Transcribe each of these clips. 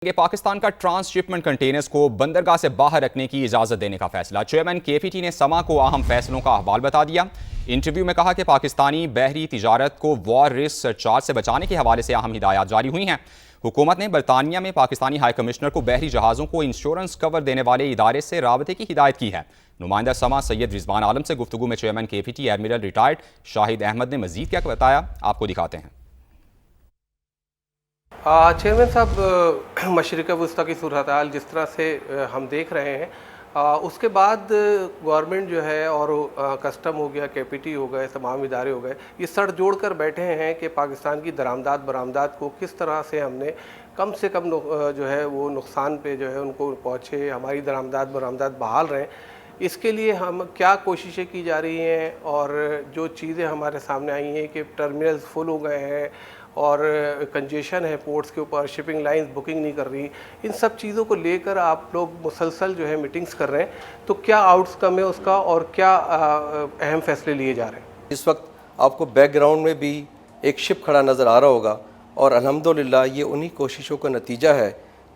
کہ پاکستان کا ٹرانسشپمنٹ کنٹینرز کو بندرگاہ سے باہر رکھنے کی اجازت دینے کا فیصلہ۔ چیئرمین KPT نے سما کو اہم فیصلوں کا احوال بتا دیا۔ انٹرویو میں کہا کہ پاکستانی بحری تجارت کو وار رسک سرچارج سے بچانے کے حوالے سے اہم ہدایات جاری ہوئی ہیں۔ حکومت نے برطانیہ میں پاکستانی ہائی کمشنر کو بحری جہازوں کو انشورنس کور دینے والے ادارے سے رابطے کی ہدایت کی ہے۔ نمائندہ سما سید رضوان عالم سے گفتگو میں چیئرمین KPT ایڈمرل ریٹائرڈ شاہد احمد نے مزید کیا بتایا، آپ کو دکھاتے ہیں۔ چیئرمین صاحب، مشرق وسطیٰ کی صورتحال جس طرح سے ہم دیکھ رہے ہیں، اس کے بعد گورنمنٹ جو ہے اور کسٹم ہو گیا، KPT ہو گئے، تمام ادارے ہو گئے، یہ سڑ جوڑ کر بیٹھے ہیں کہ پاکستان کی درآمدات برآمدات کو کس طرح سے ہم نے کم سے کم جو ہے وہ نقصان پہ جو ہے ان کو پہنچے، ہماری درآمدات برآمدات بحال رہیں۔ اس کے لیے ہم کیا کوششیں کی جا رہی ہیں، اور جو چیزیں ہمارے سامنے آئی ہیں کہ ٹرمینلز فل ہو گئے ہیں اور کنجیشن ہے پورٹس کے اوپر، شپنگ لائنز بکنگ نہیں کر رہی، ان سب چیزوں کو لے کر آپ لوگ مسلسل جو ہے میٹنگز کر رہے ہیں، تو کیا آؤٹس کم ہے اس کا اور کیا اہم فیصلے لیے جا رہے ہیں؟ اس وقت آپ کو بیک گراؤنڈ میں بھی ایک شپ کھڑا نظر آ رہا ہوگا، اور الحمدللہ یہ انہی کوششوں کا نتیجہ ہے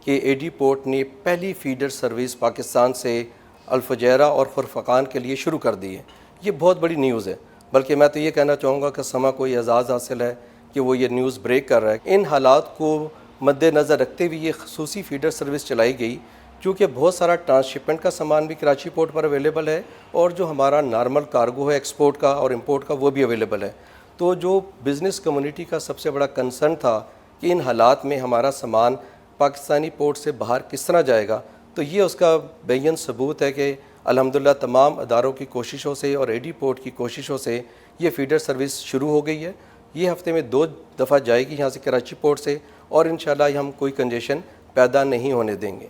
کہ AD پورٹ نے پہلی فیڈر سروس پاکستان سے الفجیرہ اور خرفقان کے لیے شروع کر دی ہے۔ یہ بہت بڑی نیوز ہے، بلکہ میں تو یہ کہنا چاہوں گا کہ سما کو یہ اعزاز حاصل ہے کہ وہ یہ نیوز بریک کر رہا ہے۔ ان حالات کو مد نظر رکھتے ہوئے یہ خصوصی فیڈر سروس چلائی گئی، کیونکہ بہت سارا ٹرانسشپمنٹ کا سامان بھی کراچی پورٹ پر اویلیبل ہے، اور جو ہمارا نارمل کارگو ہے ایکسپورٹ کا اور امپورٹ کا وہ بھی اویلیبل ہے۔ تو جو بزنس کمیونٹی کا سب سے بڑا کنسرن تھا کہ ان حالات میں ہمارا سامان پاکستانی پورٹ سے باہر کس طرح جائے گا، تو یہ اس کا بین ثبوت ہے کہ الحمدللہ تمام اداروں کی کوششوں سے اور AD پورٹ کی کوششوں سے یہ فیڈر سروس شروع ہو گئی ہے۔ یہ ہفتے میں 2 دفعہ جائے گی یہاں سے کراچی پورٹ سے، اور انشاءاللہ ہم کوئی کنجیشن پیدا نہیں ہونے دیں گے۔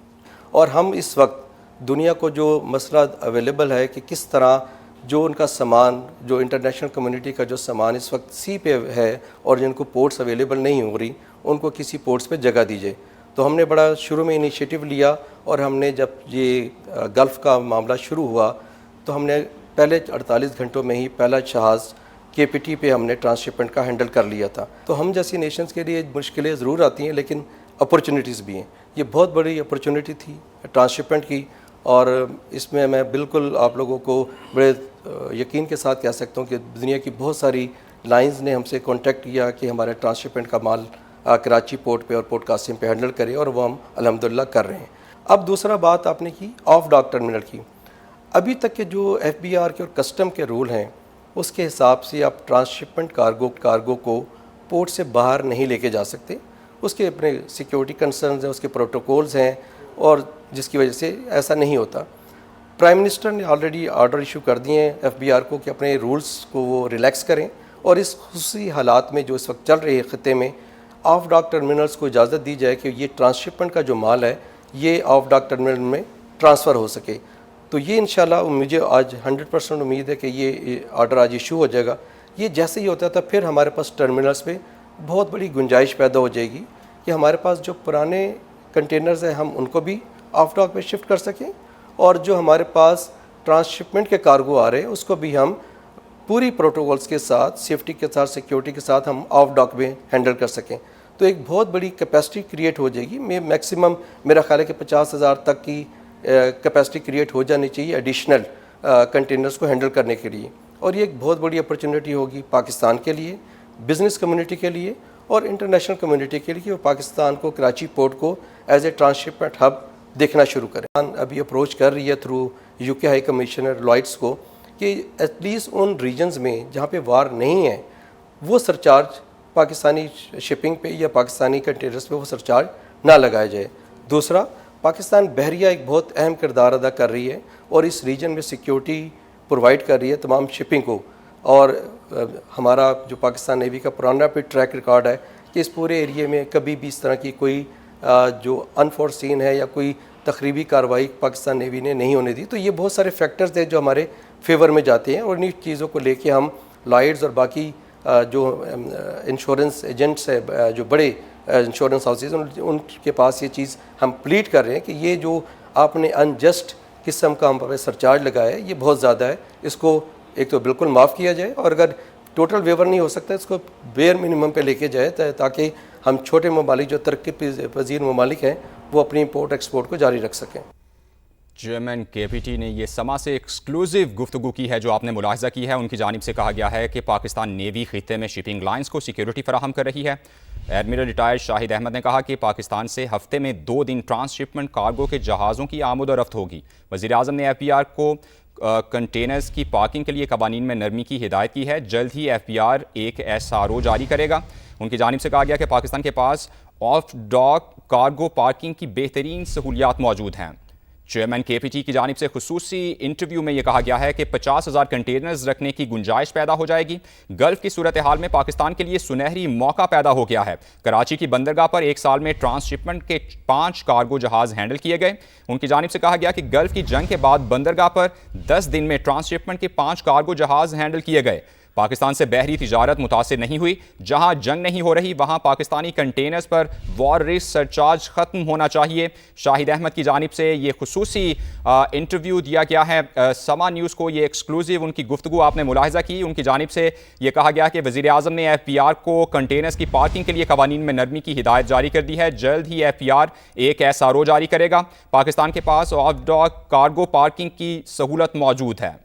اور ہم اس وقت دنیا کو جو مسئلہ اویلیبل ہے کہ کس طرح جو ان کا سامان، جو انٹرنیشنل کمیونٹی کا جو سامان اس وقت سی پہ ہے اور جن کو پورٹس اویلیبل نہیں ہو رہی، ان کو کسی پورٹس پہ جگہ دیجیے۔ تو ہم نے بڑا شروع میں انیشیٹو لیا، اور ہم نے جب یہ گلف کا معاملہ شروع ہوا تو ہم نے پہلے 48 گھنٹوں میں ہی پہلا جہاز KPT پہ ہم نے ٹرانسشپمنٹ کا ہینڈل کر لیا تھا۔ تو ہم جیسی نیشنز کے لیے مشکلیں ضرور آتی ہیں، لیکن اپرچونیٹیز بھی ہیں۔ یہ بہت بڑی اپرچونیٹی تھی ٹرانسشپمنٹ کی، اور اس میں میں بالکل آپ لوگوں کو بڑے یقین کے ساتھ کہہ سکتا ہوں کہ دنیا کی بہت ساری لائنز نے ہم سے کانٹیکٹ کیا کہ ہمارے ٹرانسشپمنٹ کا مال کراچی پورٹ پہ اور پورٹ قاسم پہ ہینڈل کریں، اور وہ ہم الحمدللہ کر رہے ہیں۔ اب دوسرا بات آپ نے کی آف ڈاک ٹرمینل کی۔ ابھی تک کے جو FBR کے اور کسٹم کے رول ہیں، اس کے حساب سے آپ ٹرانسشپمنٹ کارگو کو پورٹ سے باہر نہیں لے کے جا سکتے۔ اس کے اپنے سیکیورٹی کنسرنز ہیں، اس کے پروٹوکولز ہیں، اور جس کی وجہ سے ایسا نہیں ہوتا۔ پرائم منسٹر نے آلریڈی آرڈر ایشو کر دیے ہیں FBR کو کہ اپنے رولز کو وہ ریلیکس کریں، اور اس خصوصی حالات میں جو اس وقت چل رہے خطے میں آف ڈاک ٹرمینلز کو اجازت دی جائے کہ یہ ٹرانسشپمنٹ کا جو مال ہے یہ آف ڈاک ٹرمینل میں ٹرانسفر ہو سکے۔ تو یہ انشاءاللہ مجھے آج 100% امید ہے کہ یہ آرڈر آج ایشو ہو جائے گا۔ یہ جیسے ہی ہوتا تھا پھر ہمارے پاس ٹرمینلز پہ بہت بڑی گنجائش پیدا ہو جائے گی کہ ہمارے پاس جو پرانے کنٹینرز ہیں ہم ان کو بھی آف ڈاک پہ شفٹ کر سکیں، اور جو ہمارے پاس ٹرانسشپمنٹ کے کارگو آ رہے ہیں اس کو بھی ہم پوری پروٹوکولز کے ساتھ، سیفٹی کے ساتھ، سیکیورٹی کے ساتھ ہم آف ڈاک میں ہینڈل کر سکیں۔ تو ایک بہت بڑی کیپیسٹی کریٹ ہو جائے گی۔ میکسیمم میرا خیال ہے کہ 50,000 تک کی کیپیسٹی کریٹ ہو جانی چاہیے ایڈیشنل کنٹینرز کو ہینڈل کرنے کے لیے، اور یہ ایک بہت بڑی اپرچونیٹی ہوگی پاکستان کے لیے، بزنس کمیونٹی کے لیے اور انٹرنیشنل کمیونٹی کے لیے کہ وہ پاکستان کو، کراچی پورٹ کو ایز اے ٹرانسشپمنٹ ہب دیکھنا شروع کریں۔ ابھی اپروچ کر رہی ہے through UK high commissioner lights کو کہ ایٹ لیسٹ ان ریجنز میں جہاں پہ وار نہیں ہے وہ سرچارج پاکستانی شپنگ پہ یا پاکستانی کنٹینرز پہ وہ سرچارج نہ لگایا جائے۔ دوسرا، پاکستان بحریہ ایک بہت اہم کردار ادا کر رہی ہے، اور اس ریجن میں سیکیورٹی پرووائڈ کر رہی ہے تمام شپنگ کو، اور ہمارا جو پاکستان نیوی کا پرانا بھی ٹریک ریکارڈ ہے کہ اس پورے ایریے میں کبھی بھی اس طرح کی کوئی جو انفورسین ہے یا کوئی تخریبی کارروائی پاکستان نیوی نے نہیں ہونے دی۔ تو یہ بہت سارے فیکٹرز ہیں جو ہمارے فیور میں جاتے ہیں، اور انہیں چیزوں کو لے کے ہم لائٹس اور باقی جو انشورنس ایجنٹس ہے، جو بڑے انشورنس ہاؤسز، ان کے پاس یہ چیز ہم پلیٹ کر رہے ہیں کہ یہ جو آپ نے انجسٹ قسم کا ہم پہ سرچارج لگایا ہے یہ بہت زیادہ ہے، اس کو ایک تو بالکل معاف کیا جائے، اور اگر ٹوٹل ویور نہیں ہو سکتا اس کو بیئر منیمم پہ لے کے جائے تاکہ ہم چھوٹے ممالک جو ترقی پذیر ممالک ہیں وہ اپنی امپورٹ ایکسپورٹ کو جاری رکھ سکیں۔ چیئرمین کے پی ٹی نے یہ سما سے ایکسکلوزیو گفتگو کی ہے جو آپ نے ملاحظہ کی ہے۔ ان کی جانب سے کہا گیا ہے کہ پاکستان نیوی خطے میں شپنگ لائنز کو سیکیورٹی فراہم کر رہی ہے۔ ایڈمرل ریٹائرڈ شاہد احمد نے کہا کہ پاکستان سے ہفتے میں 2 دن ٹرانس شپمنٹ کارگو کے جہازوں کی آمد و رفت ہوگی۔ وزیر اعظم نے ایف پی آر کو کنٹینرز کی پارکنگ کے لیے قوانین میں نرمی کی ہدایت کی ہے۔ جلد ہی ایف پی آر ایک SRO جاری کرے گا۔ ان کی جانب سے کہا گیا کہ پاکستان کے پاس آف ڈاک کارگو پارکنگ کی بہترین سہولیات موجود ہیں۔ چیئرمین کے پی ٹی کی جانب سے خصوصی انٹرویو میں یہ کہا گیا ہے کہ 50,000 کنٹینرز رکھنے کی گنجائش پیدا ہو جائے گی۔ گلف کی صورتحال میں پاکستان کے لیے سنہری موقع پیدا ہو گیا ہے۔ کراچی کی بندرگاہ پر ایک سال میں ٹرانس شپمنٹ کے 5 کارگو جہاز ہینڈل کیے گئے۔ ان کی جانب سے کہا گیا کہ گلف کی جنگ کے بعد بندرگاہ پر 10 دن میں ٹرانس شپمنٹ کے 5 کارگو جہاز ہینڈل کیے گئے۔ پاکستان سے بحری تجارت متاثر نہیں ہوئی۔ جہاں جنگ نہیں ہو رہی وہاں پاکستانی کنٹینرز پر وار رسک سرچارج ختم ہونا چاہیے۔ شاہد احمد کی جانب سے یہ خصوصی انٹرویو دیا گیا ہے سما نیوز کو، یہ ایکسکلوزیو ان کی گفتگو آپ نے ملاحظہ کی۔ ان کی جانب سے یہ کہا گیا کہ وزیر اعظم نے ایف پی آر کو کنٹینرز کی پارکنگ کے لیے قوانین میں نرمی کی ہدایت جاری کر دی ہے۔ جلد ہی ایف پی آر ایک SRO جاری کرے گا۔ پاکستان کے پاس آف ڈاک کارگو پارکنگ کی سہولت موجود ہے۔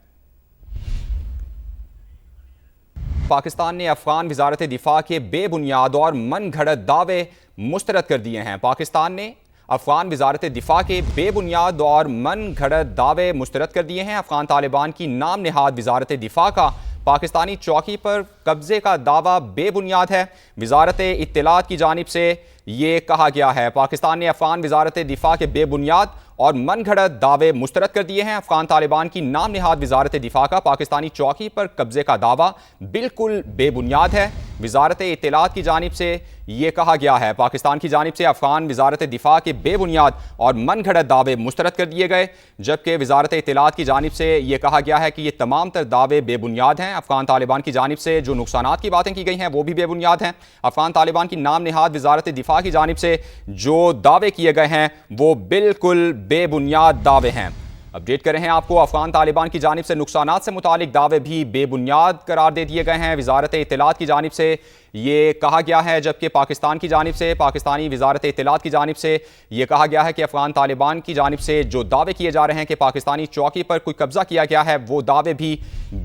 پاکستان نے افغان وزارت دفاع کے بے بنیاد اور من گھڑت دعوے مسترد کر دیے ہیں۔ پاکستان نے افغان وزارت دفاع کے بے بنیاد اور من گھڑت دعوے مسترد کر دیے ہیں۔ افغان طالبان کی نام نہاد وزارت دفاع کا پاکستانی چوکی پر قبضے کا دعویٰ بے بنیاد ہے۔ وزارت اطلاعات کی جانب سے یہ کہا گیا ہے پاکستان نے افغان وزارت دفاع کے بے بنیاد اور من گھڑت دعوے مسترد کر دیے ہیں۔ افغان طالبان کی نام نہاد وزارت دفاع کا پاکستانی چوکی پر قبضے کا دعویٰ بالکل بے بنیاد ہے۔ وزارت اطلاعات کی جانب سے یہ کہا گیا ہے پاکستان کی جانب سے افغان وزارت دفاع کے بے بنیاد اور من گھڑت دعوے مسترد کر دیے گئے، جبکہ وزارت اطلاعات کی جانب سے یہ کہا گیا ہے کہ یہ تمام تر دعوے بے بنیاد ہیں۔ افغان طالبان کی جانب سے جو نقصانات کی باتیں کی گئی ہیں وہ بھی بے بنیاد ہیں۔ افغان طالبان کی نام نہاد وزارت دفاع کی جانب سے جو دعوے کیے گئے ہیں وہ بالکل بے بنیاد دعوے ہیں۔ اپڈیٹ کر رہے ہیں آپ کو، افغان طالبان کی جانب سے نقصانات سے متعلق دعوے بھی بے بنیاد قرار دے دیے گئے ہیں۔ وزارت اطلاعات کی جانب سے یہ کہا گیا ہے، جبکہ پاکستان کی جانب سے پاکستانی وزارت اطلاعات کی جانب سے یہ کہا گیا ہے کہ افغان طالبان کی جانب سے جو دعوے کیے جا رہے ہیں کہ پاکستانی چوکی پر کوئی قبضہ کیا گیا ہے وہ دعوے بھی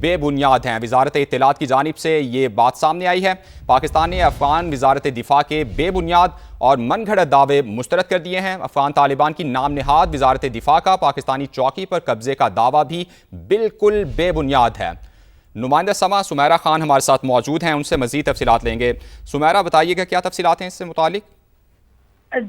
بے بنیاد ہیں۔ وزارت اطلاعات کی جانب سے یہ بات سامنے آئی ہے۔ پاکستان نے افغان وزارت دفاع کے بے بنیاد اور من گھڑت دعوے مسترد کر دیے ہیں۔ افغان طالبان کی نام نہاد وزارت دفاع کا پاکستانی چوکی پر قبضے کا دعویٰ بھی بالکل بے بنیاد ہے۔ نمائندہ سما سمیرہ خان ہمارے ساتھ موجود ہیں، ان سے مزید تفصیلات لیں گے۔ سمیرہ بتائیے گا کیا تفصیلات ہیں اس سے متعلق؟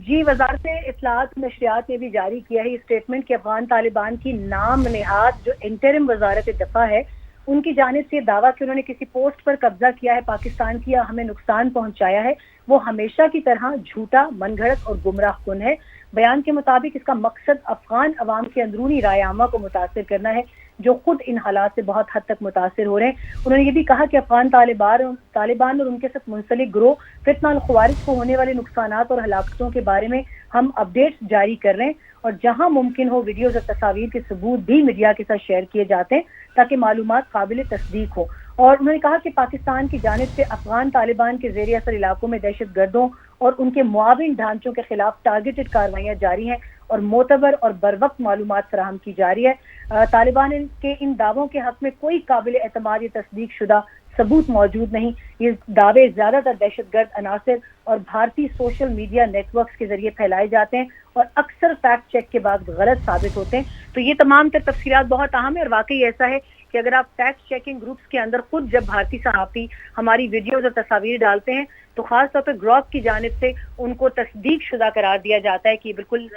جی، وزارت اطلاعات نشریات نے بھی جاری کیا ہے اسٹیٹمنٹ کہ افغان طالبان کی نام نہاد جو انٹرم وزارت دفاع ہے ان کی جانب سے دعویٰ کہ انہوں نے کسی پوسٹ پر قبضہ کیا ہے پاکستان کی یا ہمیں نقصان پہنچایا ہے وہ ہمیشہ کی طرح جھوٹا، من گھڑت اور گمراہ کن ہے۔ بیان کے مطابق اس کا مقصد افغان عوام کے اندرونی رائے عامہ کو متاثر کرنا ہے جو خود ان حالات سے بہت حد تک متاثر ہو رہے ہیں۔ انہوں نے یہ بھی کہا کہ افغان طالبان اور ان کے ساتھ منسلک گروہ فتنہ الخوارج کو ہونے والے نقصانات اور ہلاکتوں کے بارے میں ہم اپڈیٹس جاری کر رہے ہیں اور جہاں ممکن ہو ویڈیوز اور تصاویر کے ثبوت بھی میڈیا کے ساتھ شیئر کیے جاتے ہیں تاکہ معلومات قابل تصدیق ہو۔ اور انہوں نے کہا کہ پاکستان کی جانب سے افغان طالبان کے زیر اثر علاقوں میں دہشت گردوں اور ان کے معاون ڈھانچوں کے خلاف ٹارگیٹڈ کارروائیاں جاری ہیں اور معتبر اور بروقت معلومات فراہم کی جا رہی ہے۔ طالبان کے ان دعووں کے حق میں کوئی قابل اعتماد یا تصدیق شدہ ثبوت موجود نہیں۔ یہ دعوے زیادہ تر دہشت گرد عناصر اور بھارتی سوشل میڈیا نیٹ ورکس کے ذریعے پھیلائے جاتے ہیں اور اکثر فیکٹ چیک کے بعد غلط ثابت ہوتے ہیں۔ تو یہ تمام تر تفصیلات بہت اہم ہے اور واقعی ایسا ہے کہ اگر آپ فیکٹ چیکنگ گروپس کے اندر خود جب بھارتی صحافی ہماری ویڈیوز اور تصاویر ڈالتے ہیں تو خاص طور پہ گروپ کی جانب سے ان کو تصدیق شدہ قرار دیا جاتا ہے کہ بالکل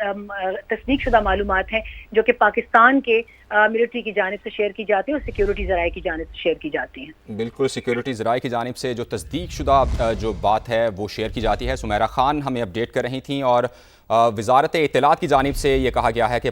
تصدیق شدہ معلومات ہیں جو کہ پاکستان کے ملٹری کی جانب سے شیئر کی جاتی ہیں اور سیکیورٹی ذرائع کی جانب سے شیئر کی جاتی ہیں۔ بالکل، سیکیورٹی ذرائع کی جانب سے جو تصدیق شدہ جو بات ہے وہ شیئر کی جاتی ہے۔ سمیرہ خان ہمیں اپڈیٹ کر رہی تھیں اور وزارت اطلاعات کی جانب سے یہ کہا گیا ہے کہ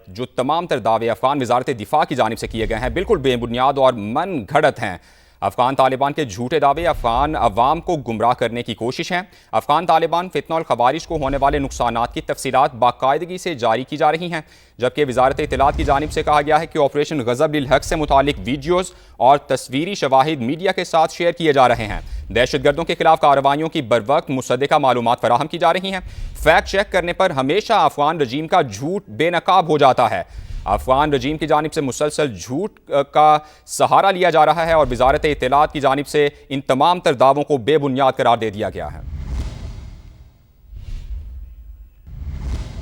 جو تمام تر دعوے افغان وزارت دفاع کی جانب سے کیے گئے ہیں بالکل بے بنیاد اور من گھڑت ہیں۔ افغان طالبان کے جھوٹے دعوے افغان عوام کو گمراہ کرنے کی کوشش ہیں۔ افغان طالبان فتنہ الخوارج کو ہونے والے نقصانات کی تفصیلات باقاعدگی سے جاری کی جا رہی ہیں، جبکہ وزارت اطلاعات کی جانب سے کہا گیا ہے کہ آپریشن غضب للحق سے متعلق ویڈیوز اور تصویری شواہد میڈیا کے ساتھ شیئر کیے جا رہے ہیں۔ دہشت گردوں کے خلاف کارروائیوں کی بروقت مصدقہ معلومات فراہم کی جا رہی ہیں۔ فیکٹ چیک کرنے پر ہمیشہ افغان رجیم کا جھوٹ بے نقاب ہو جاتا ہے۔ افغان رجیم کی جانب سے مسلسل جھوٹ کا سہارا لیا جا رہا ہے اور وزارت اطلاعات کی جانب سے ان تمام تر دعووں کو بے بنیاد قرار دے دیا گیا ہے۔